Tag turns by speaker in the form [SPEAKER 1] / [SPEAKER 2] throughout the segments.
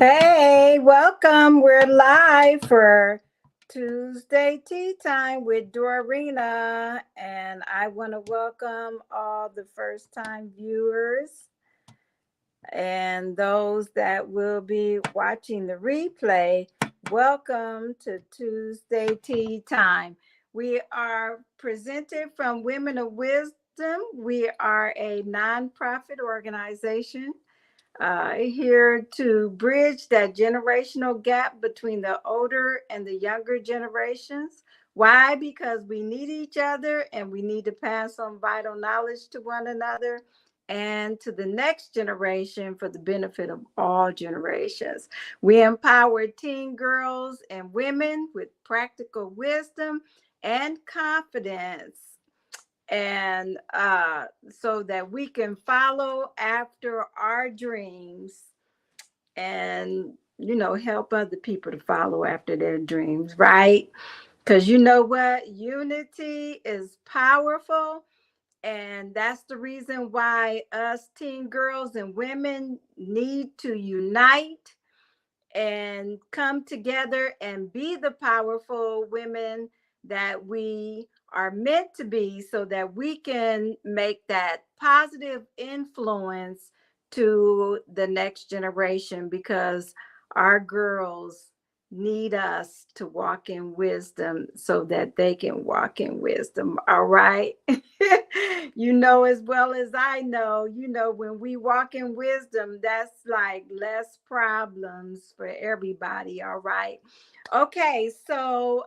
[SPEAKER 1] Hey, welcome. We're live for Tuesday Tea Time with Dorarena, and I want to welcome all the first time viewers and those that will be watching the replay. Welcome to Tuesday Tea Time. We are presented from Women of Wisdom. We are a nonprofit organization here to bridge that generational gap between the older and the younger generations. Why? Because we need each other and we need to pass on vital knowledge to one another and to the next generation for the benefit of all generations. We empower teen girls and women with practical wisdom and confidence and so that we can follow after our dreams and help other people to follow after their dreams, right? Because you know what, unity is powerful, and that's the reason why us teen girls and women need to unite and come together and be the powerful women that we are meant to be so that we can make that positive influence to the next generation because our girls need us to walk in wisdom so that they can walk in wisdom. All right. You know, as well as I know, when we walk in wisdom, that's like less problems for everybody. All right. Okay. So,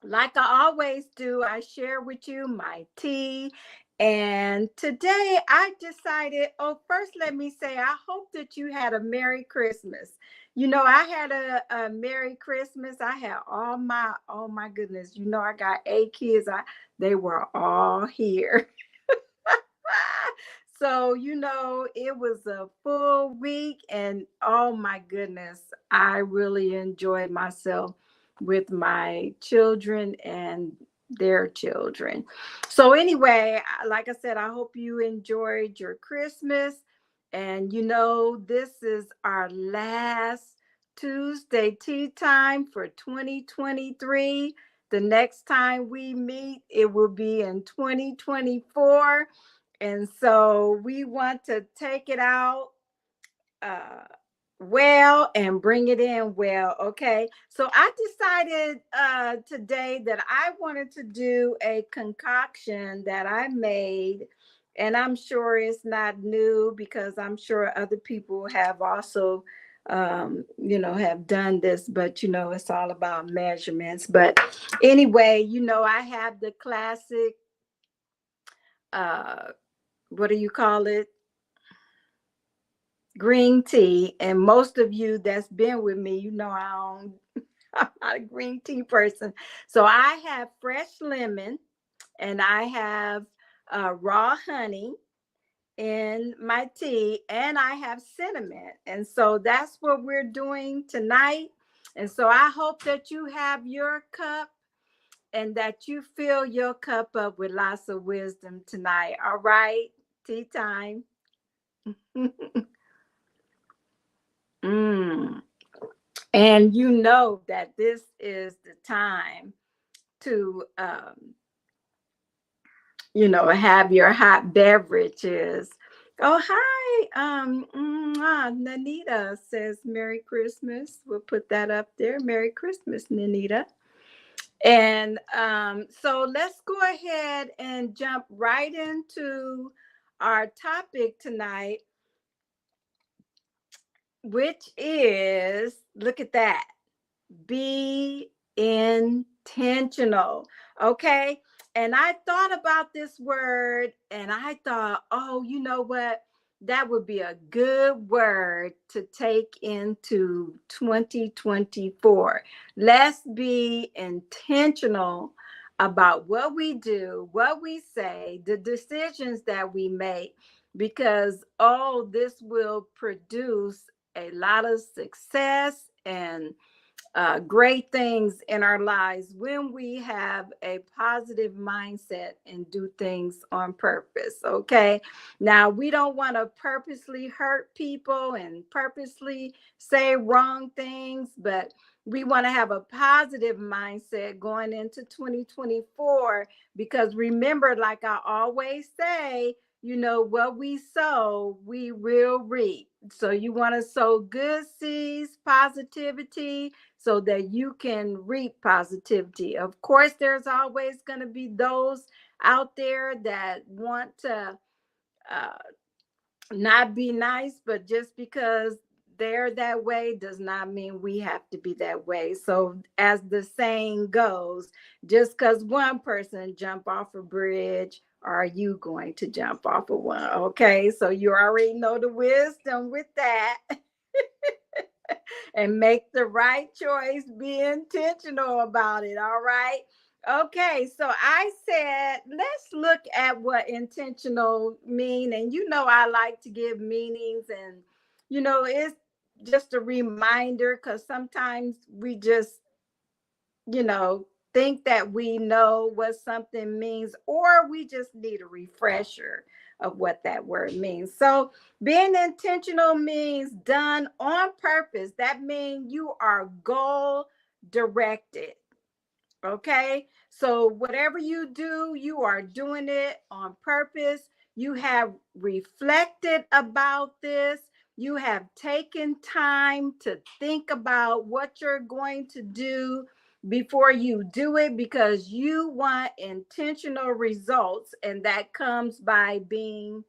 [SPEAKER 1] like I always do, I share with you my tea. And today I decided, oh, first let me say, I hope that you had a Merry Christmas. I had a Merry Christmas. I had oh my goodness, I got 8 kids. They were all here. So, it was a full week, and oh my goodness, I really enjoyed myself with my children and their children. So, anyway, like I said, I hope you enjoyed your Christmas. And, this is our last Tuesday tea time for 2023. The next time we meet, it will be in 2024. And so we want to take it out uh, well and bring it in well. Okay. So I decided today that I wanted to do a concoction that I made. And I'm sure it's not new because I'm sure other people have also, have done this, but, it's all about measurements. But anyway, I have the classic, uh, what do you call it? Green tea. And most of you that's been with me, I'm not a green tea person. So I have fresh lemon and I have raw honey in my tea, and I have cinnamon. And so that's what we're doing tonight. And so I hope that you have your cup and that you fill your cup up with lots of wisdom tonight. All right, tea time. Mm. And you know that this is the time to, have your hot beverages. Oh, hi. Nanita says Merry Christmas. We'll put that up there. Merry Christmas, Nanita. And so let's go ahead and jump right into our topic tonight, which is, look at that, be intentional. Okay. And I thought about this word and I thought, oh, you know what? That would be a good word to take into 2024. Let's be intentional about what we do, what we say, the decisions that we make, because, oh, this will produce a lot of success and great things in our lives when we have a positive mindset and do things on purpose. Okay. Now, we don't want to purposely hurt people and purposely say wrong things, but we want to have a positive mindset going into 2024 because remember, like I always say, what we sow, we will reap. So you want to sow good seeds, positivity, so that you can reap positivity. Of course, there's always going to be those out there that want to uh, not be nice, but just because they're that way does not mean we have to be that way. So, as the saying goes, just because one person jump off a bridge, are you going to jump off of one? Okay, so you already know the wisdom with that. And make the right choice. Be intentional about it. All right. Okay, so I said, let's look at what intentional mean. And I like to give meanings, and it's just a reminder because sometimes we just you know, think that we know what something means, or we just need a refresher of what that word means. So, being intentional means done on purpose. That means you are goal directed. Okay. So whatever you do, you are doing it on purpose. You have reflected about this. You have taken time to think about what you're going to do before you do it because you want intentional results. And that comes by being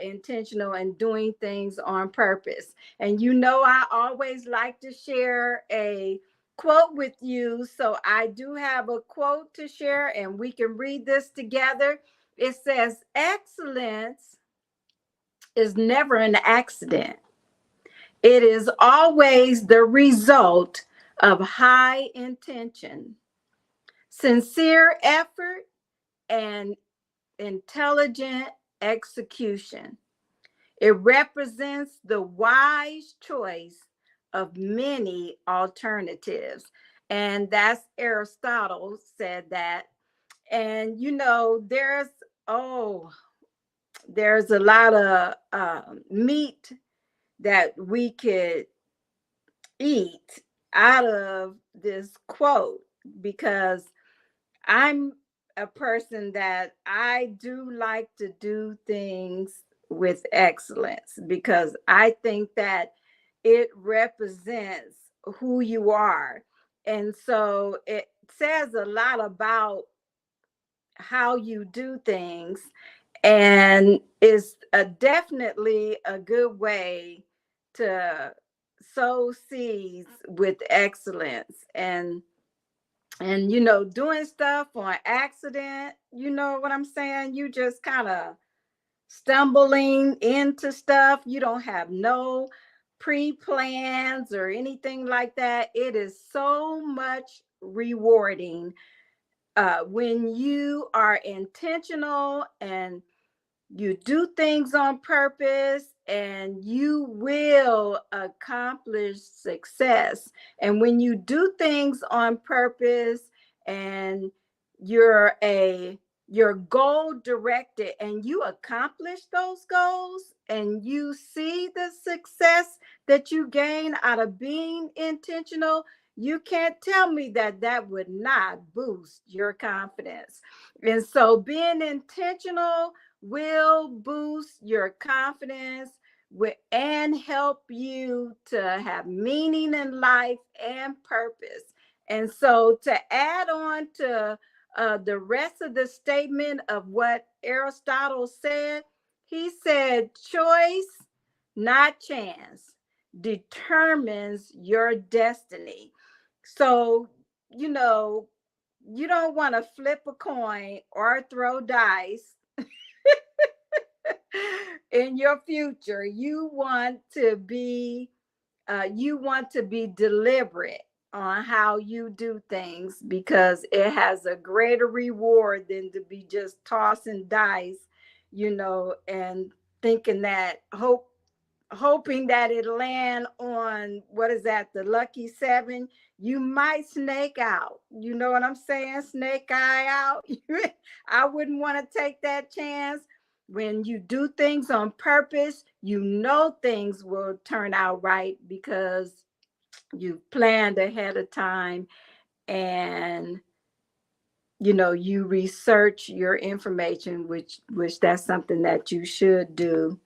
[SPEAKER 1] intentional and doing things on purpose. And I always like to share a quote with you. So I do have a quote to share and we can read this together. It says, excellence is never an accident. It is always the result of high intention, sincere effort, and intelligent execution. It represents the wise choice of many alternatives. And that's Aristotle said that. And oh, there's a lot of meat that we could eat out of this quote because I'm a person that I do like to do things with excellence because I think that it represents who you are. And so it says a lot about how you do things and is definitely a good way to sow seeds with excellence and doing stuff on accident, you know what I'm saying? You just kind of stumbling into stuff. You don't have no pre-plans or anything like that. It is so much rewarding when you are intentional and you do things on purpose and you will accomplish success. And when you do things on purpose and you're a you're goal directed and you accomplish those goals and you see the success that you gain out of being intentional, you can't tell me that that would not boost your confidence. And so being intentional will boost your confidence and help you to have meaning in life and purpose. And so, to add on to the rest of the statement of what Aristotle said, he said, choice, not chance, determines your destiny. So, you know, you don't want to flip a coin or throw dice in your future. You want to be deliberate on how you do things because it has a greater reward than to be just tossing dice, and thinking that hope hoping that it land on, what is that, the lucky seven. You might snake out. You know what I'm saying? Snake eye out. I wouldn't want to take that chance. When you do things on purpose, you know things will turn out right because you planned ahead of time, and you research your information, which that's something that you should do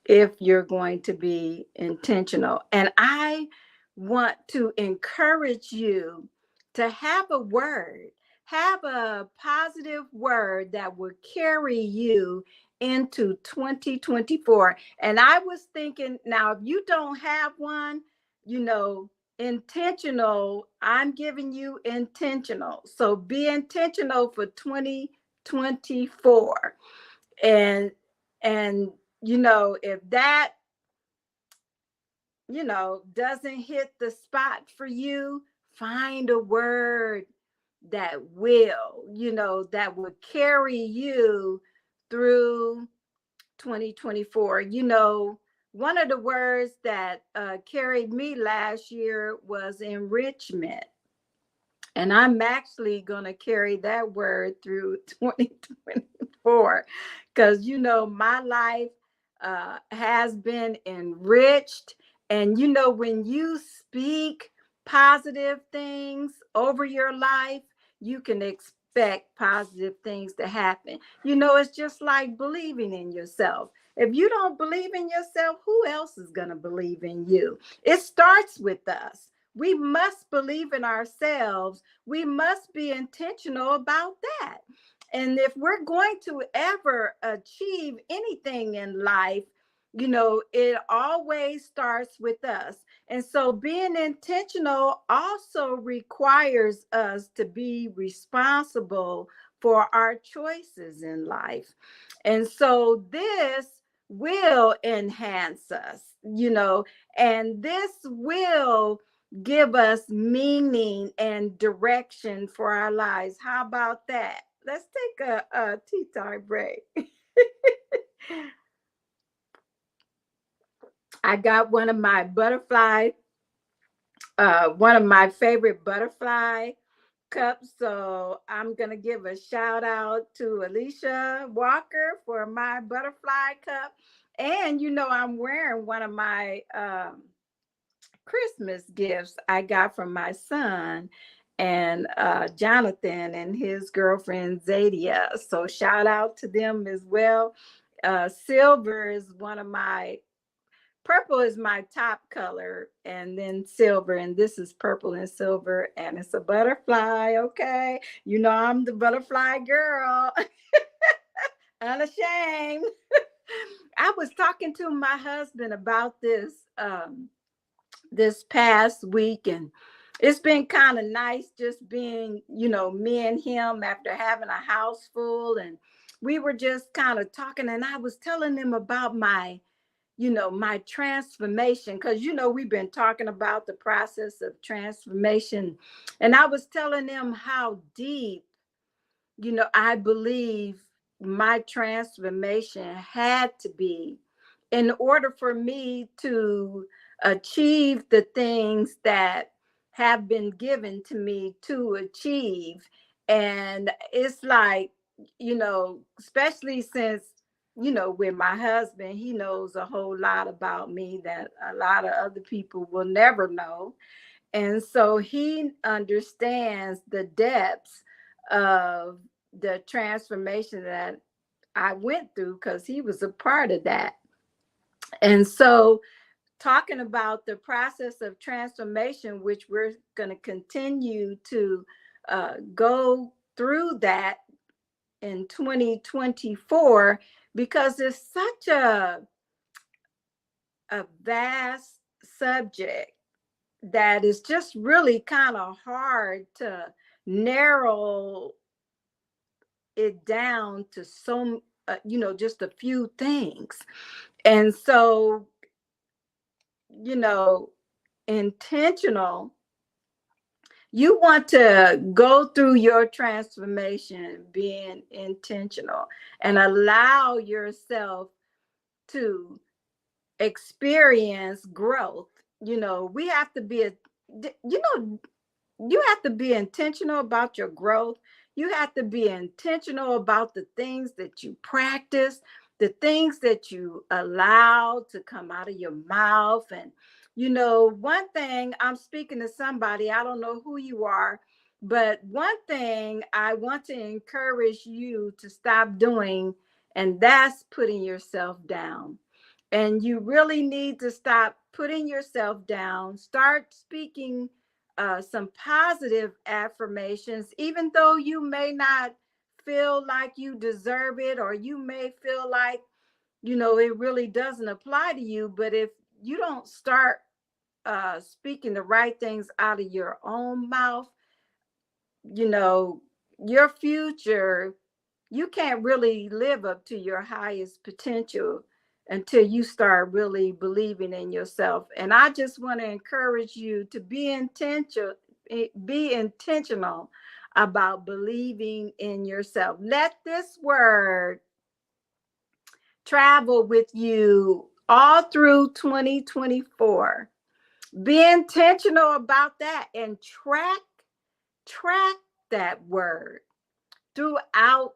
[SPEAKER 1] if you're going to be intentional. And I want to encourage you to have a positive word that will carry you into 2024. And I was thinking, now, if you don't have one, you know, intentional, I'm giving you intentional. So be intentional for 2024. And if that doesn't hit the spot for you, find a word that will carry you through 2024. One of the words that carried me last year was enrichment. And I'm actually going to carry that word through 2024 because, my life has been enriched. And, when you speak positive things over your life, you can expect positive things to happen. It's just like believing in yourself. If you don't believe in yourself, who else is going to believe in you? It starts with us. We must believe in ourselves. We must be intentional about that. And if we're going to ever achieve anything in life, it always starts with us. And so being intentional also requires us to be responsible for our choices in life. And so this will enhance us, and this will give us meaning and direction for our lives. How about that? Let's take a tea time break. I got one of my favorite butterfly cups. So I'm going to give a shout out to Alicia Walker for my butterfly cup. And, I'm wearing one of my Christmas gifts I got from my son and Jonathan and his girlfriend Zadia. So shout out to them as well. Purple is my top color, and then silver, and this is purple and silver, and it's a butterfly. Okay, I'm the butterfly girl. Unashamed. I was talking to my husband about this past week, and it's been kind of nice just being, me and him after having a house full. And we were just kind of talking, and I was telling him about my transformation, because we've been talking about the process of transformation. And I was telling them how deep I believe my transformation had to be in order for me to achieve the things that have been given to me to achieve. And it's like, especially since, with my husband, he knows a whole lot about me that a lot of other people will never know. And so he understands the depths of the transformation that I went through because he was a part of that. And so, talking about the process of transformation, which we're going to continue to go through that in 2024, because it's such a vast subject that is just really kind of hard to narrow it down to some, just a few things. And so, intentional, you want to go through your transformation being intentional and allow yourself to experience growth. We have to be you have to be intentional about your growth. You have to be intentional about the things that you practice, the things that you allow to come out of your mouth. And, one thing, I'm speaking to somebody, I don't know who you are, but one thing I want to encourage you to stop doing, and that's putting yourself down. And you really need to stop putting yourself down. Start speaking some positive affirmations, even though you may not feel like you deserve it, or you may feel like, it really doesn't apply to you. But if you don't start speaking the right things out of your own mouth, you know, your future, you can't really live up to your highest potential until you start really believing in yourself. And I just want to encourage you to be intentional about believing in yourself. Let this word travel with you all through 2024. Be intentional about that, and track that word throughout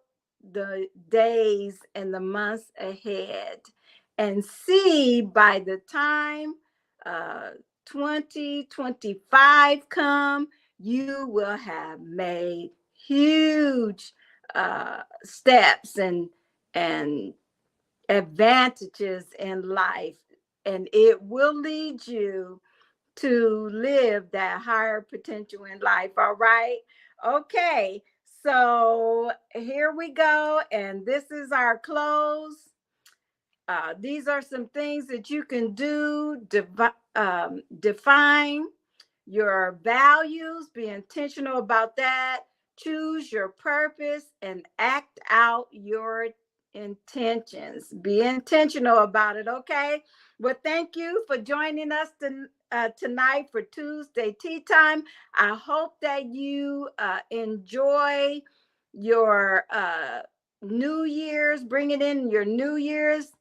[SPEAKER 1] the days and the months ahead, and see by the time uh 2025 come, you will have made huge steps and advantages in life, and it will lead you to live that higher potential in life. All right. Okay. So here we go. And this is our close. These are some things that you can do. Define your values, be intentional about that. Choose your purpose and act out your intentions. Be intentional about it, okay? Well, thank you for joining us tonight for Tuesday Tea Time. I hope that you enjoy your New Year's, bringing in your New Year's.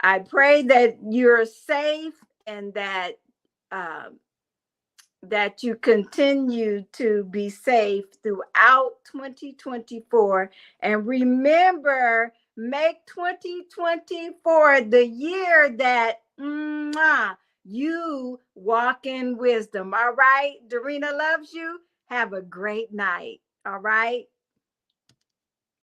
[SPEAKER 1] I pray that you're safe, and uh, that you continue to be safe throughout 2024. And remember, make 2024 the year that you walk in wisdom. All right. Dorarena loves you. Have a great night. All right.